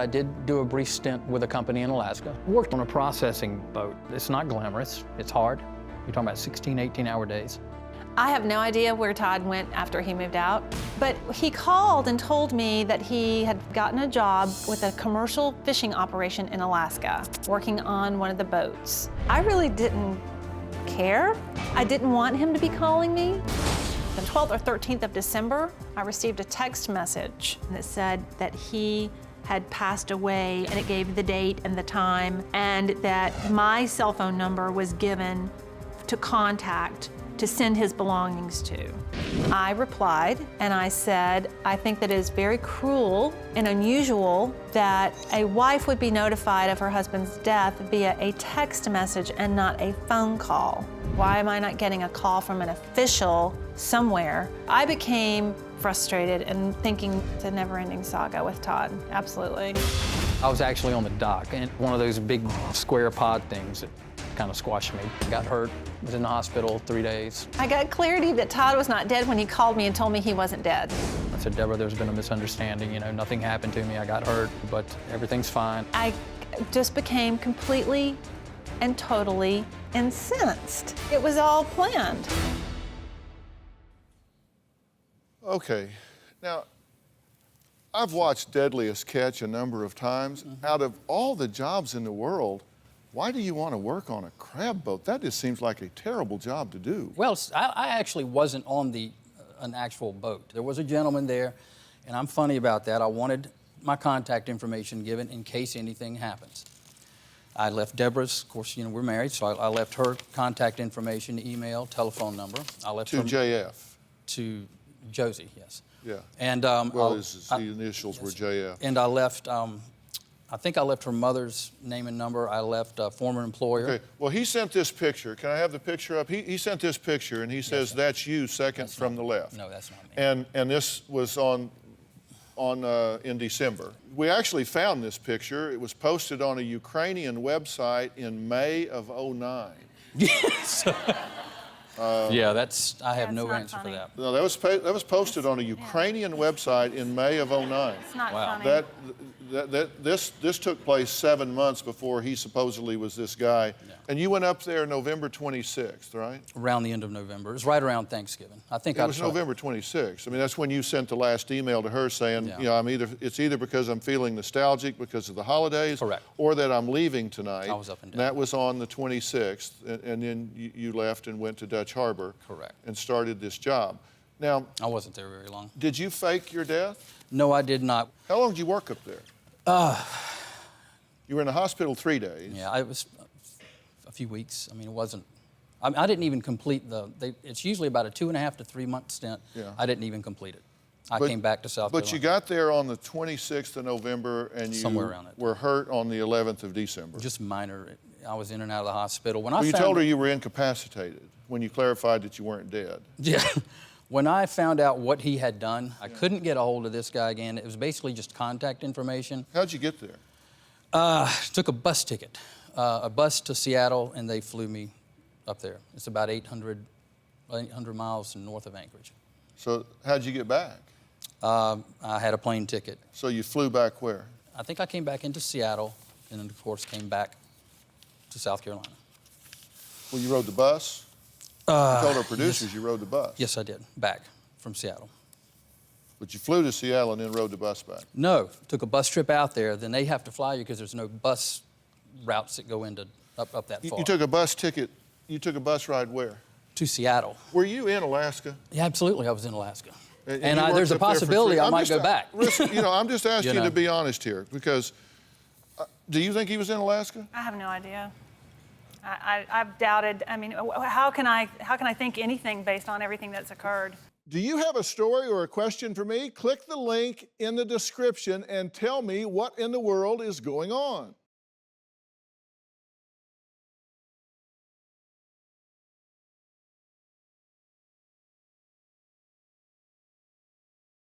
I did do a brief stint with a company in Alaska. Worked on a processing boat. It's not glamorous, it's hard. You're talking about 16, 18-hour days. I have no idea where Todd went after he moved out, but he called and told me that he had gotten a job with a commercial fishing operation in Alaska, working on one of the boats. I really didn't care. I didn't want him to be calling me. The 12th or 13th of December, I received a text message that said that he had passed away, and it gave the date and the time, and that my cell phone number was given to contact to send his belongings to. I replied and I said, I think that it is very cruel and unusual that a wife would be notified of her husband's death via a text message and not a phone call. Why am I not getting a call from an official somewhere? I became frustrated and thinking it's a never-ending saga with Todd, absolutely. I was actually on the dock, and one of those big square pod things that kind of squashed me. Got hurt, was in the hospital 3 days. I got clarity that Todd was not dead when he called me and told me he wasn't dead. I said, Deborah, there's been a misunderstanding. You know, nothing happened to me. I got hurt, but everything's fine. I just became completely and totally incensed. It was all planned. Okay, now, I've watched Deadliest Catch a number of times. Out of all the jobs in the world, why do you want to work on a crab boat? That just seems like a terrible job to do. Well, I actually wasn't on an actual boat. There was a gentleman there, and I'm funny about that. I wanted my contact information given in case anything happens. I left Deborah's, of course, you know, we're married, so I left her contact information, email, telephone number. I left To her, JF? To Josie, yes. Yeah. And well, the initials were JF. And I left, I think I left her mother's name and number. I left a former employer. Okay, well, he sent this picture. Can I have the picture up? He sent this picture, and he says, that's you, second from the left. No, that's not me. And this was in December. We actually found this picture. It was posted on a Ukrainian website in May of '09. Yes. Yeah, I have no not answer funny. for that. No, that was posted on a Ukrainian website in May of '09. It's not Wow. funny. This took place 7 months before he supposedly was this guy. Yeah. And you went up there November 26th, right? Around the end of November. It was right around Thanksgiving. I think It was November 26th. I mean, that's when you sent the last email to her saying, Yeah. you know, it's either because I'm feeling nostalgic because of the holidays, Correct. or that I'm leaving tonight. I was up and down. That was on the 26th, and then you left and went to Dutch Harbor. Correct. And started this job. Now, I wasn't there very long. did you fake your death? No, I did not. How long did you work up there? You were in the hospital 3 days. Yeah, it was a few weeks. I mean, it wasn't. I didn't even complete it's usually about a 2.5 to 3 month stint. Yeah. I didn't even complete it. I came back to South Carolina. But you got there on the 26th of November, and you Somewhere around it. were hurt on the 11th of December. Just minor. I was in and out of the hospital. Well, you told her you were incapacitated when you clarified that you weren't dead. Yeah. When I found out what he had done, I couldn't get a hold of this guy again. It was basically just contact information. How'd you get there? Took a bus ticket, a bus to Seattle, and they flew me up there. It's about 800 miles north of Anchorage. So how'd you get back? I had a plane ticket. So you flew back where? I think I came back into Seattle, and then, of course, came back to South Carolina. Well, you rode the bus? You told our producers you rode the bus. Yes, I did, back from Seattle. But you flew to Seattle and then rode the bus back? No, took a bus trip out there. Then they have to fly you because there's no bus routes that go up that far. You took a bus ticket, you took a bus ride where? To Seattle. Were you in Alaska? Yeah, absolutely, I was in Alaska. And there's a possibility I might go back. Listen, you know, I'm just asking You you know. to be honest here, because do you think he was in Alaska? I have no idea. I've doubted. I mean, how can I think anything based on everything that's occurred? Do you have a story or a question for me? Click the link in the description and tell me what in the world is going on.